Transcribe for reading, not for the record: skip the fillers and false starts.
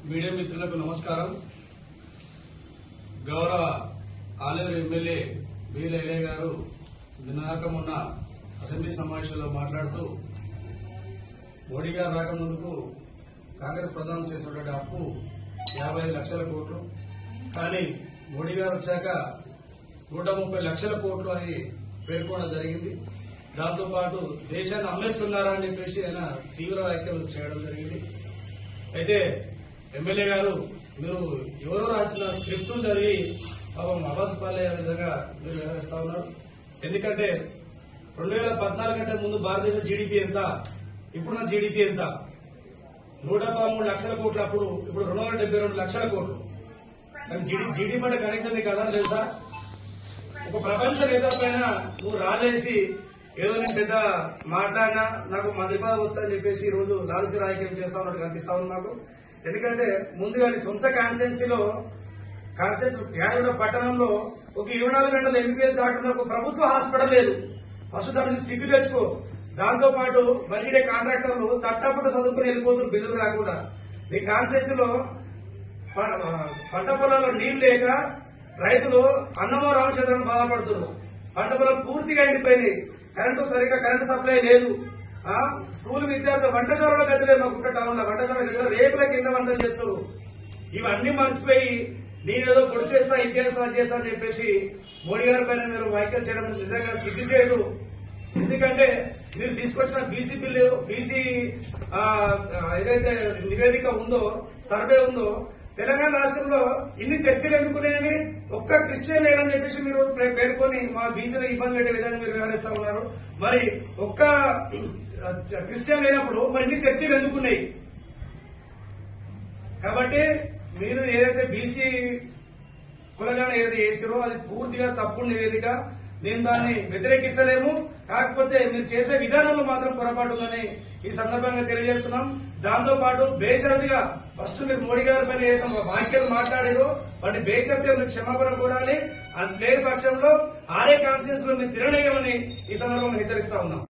Media మిత్రులకు నమస్కారం. గౌరవ ఆలేరు ఎమ్మెల్యే వీలయ్య గారు నిన్నగాక మొన్న అసెంబ్లీ సమావేశంలో మాట్లాడుతూ మోడీ గారు రాకముందుకు కాంగ్రెస్ ప్రధానం చేసినటువంటి అప్పు 55 లక్షల కోట్లు, కానీ మోడీ గారు వచ్చాక 130 లక్షల కోట్లు అని పేర్కొనడం జరిగింది. దాంతోపాటు దేశాన్ని అమ్మేస్తున్నారా అని చెప్పేసి ఆయన తీవ్ర వ్యాఖ్యలు చేయడం జరిగింది. అయితే ఎమ్మెల్యే గారు, మీరు ఎవరో రాసిన స్క్రిప్ట్ చదివి పాపం అబాసపాలయ్యే విధంగా మీరు వ్యవహరిస్తా ఉన్నారు. ఎందుకంటే 2014 కంటే ముందు భారతదేశ జీడీపీ ఎంత, ఇప్పుడున్న జీడీపీ ఎంత? 113 లక్షల కోట్లు అప్పుడు, ఇప్పుడు 272 లక్షల కోట్లు. జీడీపీ అంటే కనీసం నీకు అదని తెలుసా? ఒక ప్రపంచ నేత పైన నువ్వు రాలేసి ఏదో నేను పెద్ద మాట్లాడినా నాకు మంత్రి పదవి వస్తుందని చెప్పేసి ఈ రోజు లాలూచి రాజకీయం చేస్తా ఉన్నట్టు కనిపిస్తా ఉంది నాకు. ఎందుకంటే ముందుగా సొంత కాన్స్టిట్యున్సీలో యాదగూడ పట్టణంలో ఒక 24 గంటల ఎంబీబీఎస్ డాక్టర్ ఒక ప్రభుత్వ హాస్పిటల్ లేదు. ఫస్ట్ దాన్ని సిగ్గు తెచ్చుకో. దాంతో పాటు బలిడే కాంట్రాక్టర్లు తట్టపుట్ట చదువుకుని వెళ్ళిపోతున్నారు బిల్లులు రాకుండా. నీ కాన్స్టిట్యున్సీలో పంట పొలాల్లో నీళ్లు లేక రైతులు అన్నమో రామచంద్రని బాధపడుతున్నారు. పంట పొలాలు పూర్తిగా ఎండిపోయినాయి. కరెంటు సప్లై లేదు. స్కూల్ విద్యార్థులు వంటశాలలో గదిలేదు. మా కుట్ట టౌన్ లో వంటశాల గదిలో రేపుల కింద వంటలు చేస్తారు. ఇవన్నీ మర్చిపోయి నేనేదో పొడి చేస్తా, ఇది చేస్తా, అది చేస్తా అని చెప్పేసి మోడీ గారి పైన మీరు వ్యాఖ్యలు చేయడం నిజంగా సిగ్గుచేయదు. ఎందుకంటే మీరు తీసుకొచ్చిన బీసీ బిల్లు, బీసీ ఏదైతే నివేదిక ఉందో, సర్వే ఉందో, తెలంగాణ రాష్ట్రంలో ఇన్ని చర్చలు ఎందుకున్నాయని ఒక్క క్రిస్టియన్ లేడని చెప్పేసి మీరు పేర్కొని మా బీసీలకు ఇబ్బంది పెట్టే విధంగా మీరు వ్యవహరిస్తా ఉన్నారు. మరి ఒక్క క్రిస్టియన్ లేనప్పుడు మరి ఇన్ని చర్చలు ఎందుకున్నాయి? కాబట్టి మీరు ఏదైతే బీసీ కులగానే ఏదైతే చేసారో అది పూర్తిగా తప్పుడు నివేదిక. నేను దాన్ని వ్యతిరేకిస్తలేము. కాకపోతే మీరు చేసే విధానంలో మాత్రం పొరపాటు ఉందని ఈ సందర్భంగా తెలియజేస్తున్నాం. దాంతో పాటు బేషరతుగా ఫస్ట్ మీరు మోడీ గారి పైన ఏదైతే వ్యాఖ్యలు మాట్లాడారో వాటిని బేషరతుగా మీరు క్షమాపణ కోరాలి. అది లేని పక్షంలో ఆరే కాన్స్టిట్యూన్స్ లో మీరు తిరగనేయమని ఈ సందర్భంగా హెచ్చరిస్తా ఉన్నాం.